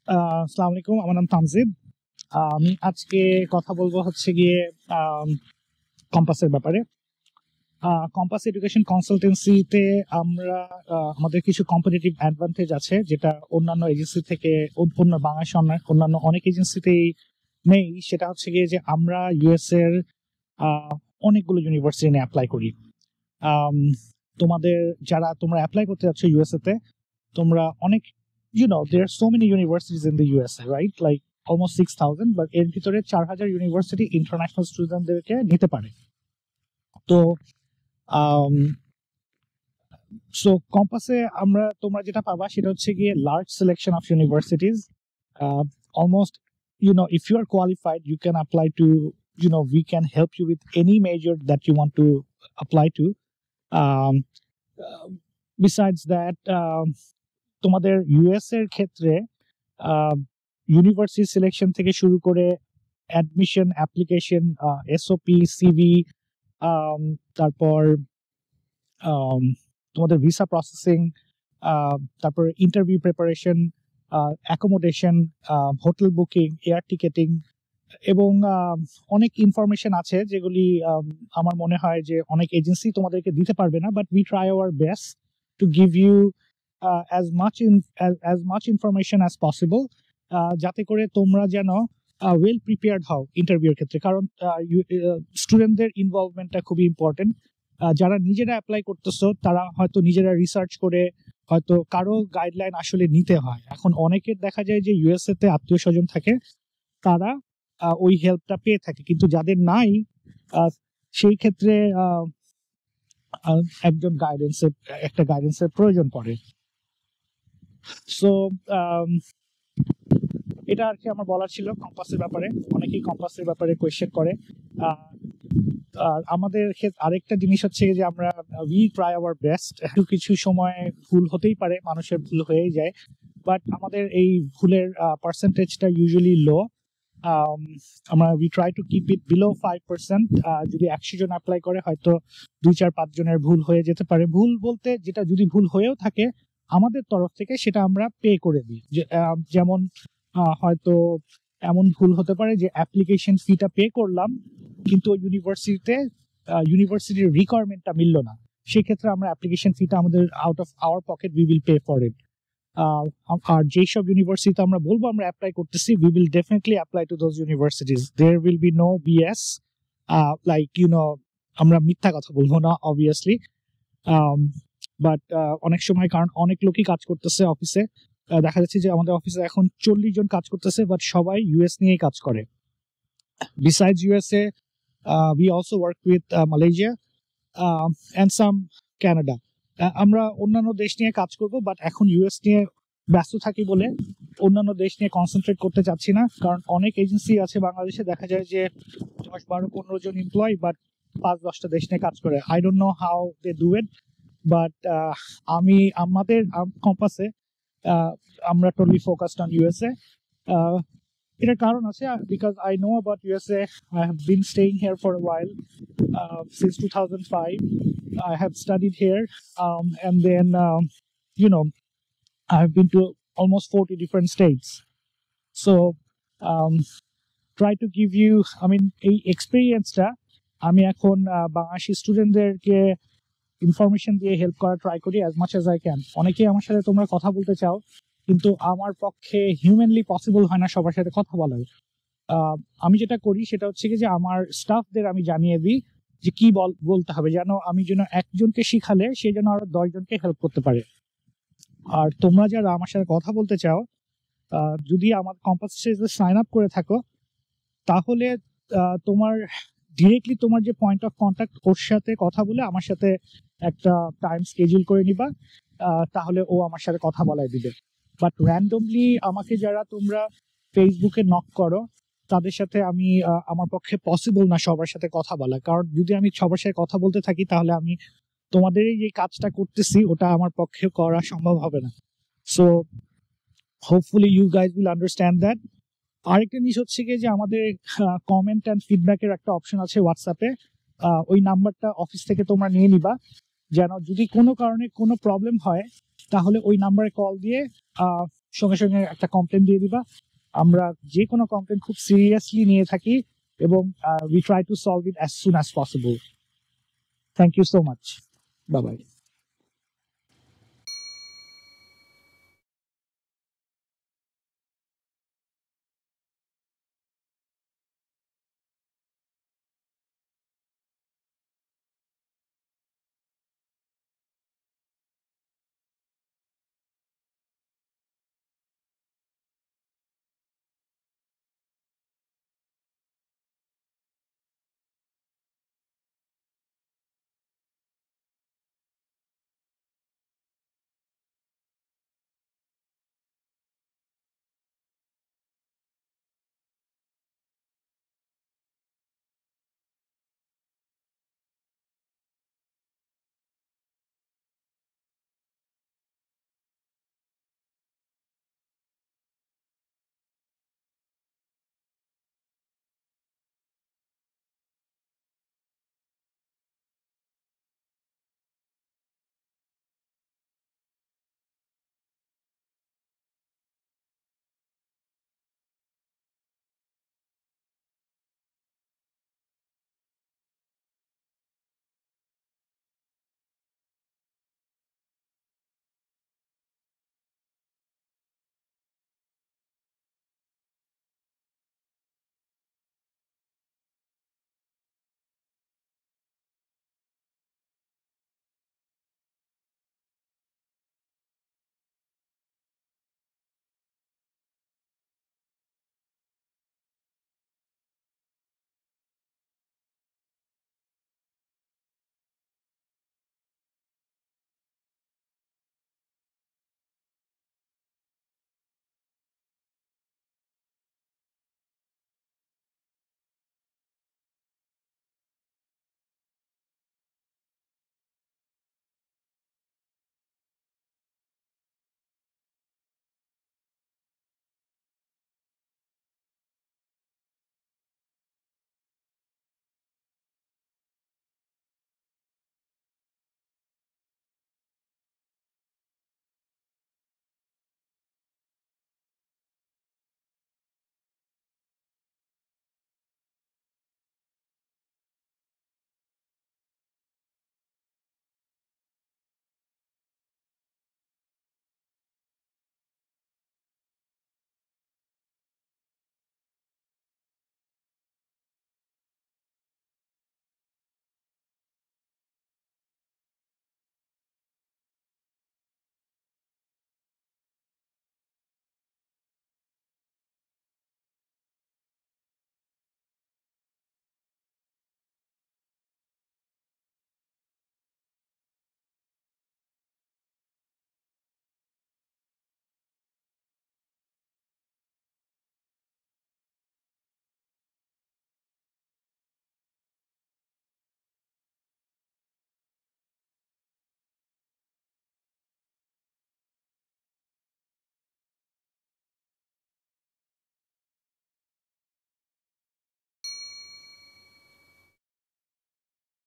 আসসালামু আলাইকুম, আমার নাম তামজিদ। আমি আজকে কথা বলবো হচ্ছে গিয়ে কম্পাসের ব্যাপারে। কম্পাস এডুকেশন কনসালটেন্সিতে আমরা আমাদের কিছু কম্পিটিটিভ অ্যাডভান্টেজ আছে, যেটা অন্যান্য এজেন্সি থেকে অন্য বাংলাদেশ অন্যান্য অনেক এজেন্সিতেই নেই। সেটা হচ্ছে গিয়ে যে আমরা ইউএস এর অনেকগুলো ইউনিভার্সিটি নিয়ে অ্যাপ্লাই করি। তোমাদের যারা তোমরা অ্যাপ্লাই করতে যাচ্ছ ইউএসএ তে, তোমরা অনেক there are so many universities in the USA, right? Like almost 6,000, but এর ভিতরে 4,000 ইউনিভার্সিটি ইন্টারন্যাশনাল স্টুডেন্টদেরকে নিতে পারে। তো সো কম্পাসে তোমরা যেটা পাবা সেটা হচ্ছে গিয়ে large selection of universities. Almost if you are qualified, you can apply to, we can help you with any major that you want to apply to. um, besides that, তোমাদের ইউএস এর ক্ষেত্রে university selection থেকে শুরু করে admission application, SOP, CV, তারপর তোমাদের visa processing, তারপর interview preparation, accommodation, hotel booking, air ticketing এবং অনেক ইনফরমেশন আছে যেগুলি আমার মনে হয় যে অনেক এজেন্সি তোমাদেরকে দিতে পারবে না, but we try our best to give you as much information as possible, যাতে করে তোমরা যেন ওয়েল প্রিপেয়ার্ড হও ইন্টারভিউর ক্ষেত্রে। কারণ স্টুডেন্টদের ইনভলভমেন্টটা খুবই ইম্পর্টেন্ট। যারা নিজেরা অ্যাপ্লাই করতেছো তারা হয়তো নিজেরা রিসার্চ করে হয়তো কারো গাইডলাইন আসলে নিতে হয়। এখন অনেকের দেখা যায় যে ইউএসএ তে আত্মীয় স্বজন থাকে, তারা ওই হেল্পটা পেয়ে থাকে, কিন্তু যাদের নাই সেই ক্ষেত্রে একজন গাইডেন্সের প্রয়োজন পড়ে। সো এটা আর কি আমার বলার ছিল কম্পাসের ব্যাপারে। অনেকেই কম্পাসের ব্যাপারে কোয়েশ্চেন করে। আর আমাদের আরেকটা জিনিস হচ্ছে যে আমরা উই ট্রাই আওয়ার বেস্ট। কিছু সময় ভুল হতেই পারে, মানুষের ভুল হয়েই যায়, বাট আমাদের এই ভুলের পার্সেন্টেজটা ইউজুয়ালি লো। আমরা we try to keep it below 5%। যদি 100 জন অ্যাপ্লাই করে হয়তো 2-4-5 জনের ভুল হয়ে যেতে পারে। ভুল বলতে যেটা যদি ভুল হয়েও থাকে আমাদের তরফ থেকে সেটা আমরা পে করে দিই। যেমন হয়তো এমন ভুল হতে পারে যে অ্যাপ্লিকেশন ফিটা পে করলাম কিন্তু ইউনিভার্সিটির রিকোয়ারমেন্টটা মিলল না, সেক্ষেত্রে আমরা অ্যাপ্লিকেশন ফিটা আমাদের out of our pocket we will pay for it. আর যেসব ইউনিভার্সিটিতে আমরা বলবো আমরা অ্যাপ্লাই করতেছি, we will definitely apply to those universities. There will be no BS, like আমরা মিথ্যা কথা বলবো না অবভিয়াসলি। বাট অনেক সময়, কারণ অনেক লোকই কাজ করতেছে অফিসে, দেখা যাচ্ছে যে আমাদের অফিসে এখন 40 জন কাজ করতেছে, বাট সবাই ইউএস নিয়েই কাজ করে। Besides USA, we also work with Malaysia and some Canada. আমরা অন্যান্য দেশ নিয়ে কাজ করব, বাট এখন ইউএস নিয়ে ব্যস্ত থাকি বলে অন্যান্য দেশ নিয়ে কনসেন্ট্রেট করতে চাচ্ছি না। কারণ অনেক এজেন্সি আছে বাংলাদেশে, দেখা যায় যে 10-12-15 জন এমপ্লয়, বাট 5-10টা দেশ নিয়ে কাজ করে। I don't know how they do it, but আমাদের কম্পাসে আমরা টোটালি ফোকাসড অন ইউএসএ। এটার কারণ আছে, because I know about USA. I have been staying here for a while, since 2005 I have studied here, and then I have been to almost 40 different states. So try to give you, এই এক্সপেরিয়েন্সটা আমি এখন বাংলাদেশি স্টুডেন্টদেরকে information দিয়ে help করা try করি as much as I can. অনেকেই আমার সাথে তোমরা কথা বলতে চাও, কিন্তু আমার পক্ষে হিউম্যানলি পসিবল হয় না সবার সাথে কথা বলার। আমি যেটা করি সেটা হচ্ছে কি যে আমার স্টাফদের আমি জানিয়ে দিই যে কি বলতে হবে, আমি যেন একজনকে শিখালে সে যেন আরো 10 জনকে হেল্প করতে পারে। আর তোমরা যারা আমার সাথে কথা বলতে চাও, যদি আমার কম্পাসে সাইন আপ করে থাকো, তাহলে তোমার ডিরেক্টলি তোমার যে পয়েন্ট অফ কন্ট্যাক্ট, ওর সাথে কথা বলে আমার সাথে একটা টাইম স্কেডিউল করে নিবা, তাহলে ও আমার সাথে কথা বলাই দিবে। বাট র্যান্ডমলি আমাকে যারা তোমরা ফেসবুকে নক করো, তাদের সাথে আমি আমার পক্ষে পসিবল না সবার সাথে কথা বলা। কারণ যদি আমি সবার সাথে কথা বলতে থাকি তাহলে আমি তোমাদের যে কাজটা করতেছি ওটা আমার পক্ষে করা সম্ভব হবে না। So hopefully you guys will understand that. আরেকটা জিনিস হচ্ছে কি যে আমাদের কমেন্ট অ্যান্ড ফিডব্যাকের একটা অপশন আছে হোয়াটসঅ্যাপে। ওই নাম্বারটা অফিস থেকে তোমরা নিয়ে নিবা, যেন যদি কোনো কারণে কোনো প্রবলেম হয় তাহলে ওই নাম্বারে কল দিয়ে সঙ্গে সঙ্গে একটা কমপ্লেন দিয়ে দিবা। আমরা যে কোনো কমপ্লেন খুব সিরিয়াসলি নিয়ে থাকি এবং we try to solve it as soon as possible. Thank you so much. Bye bye.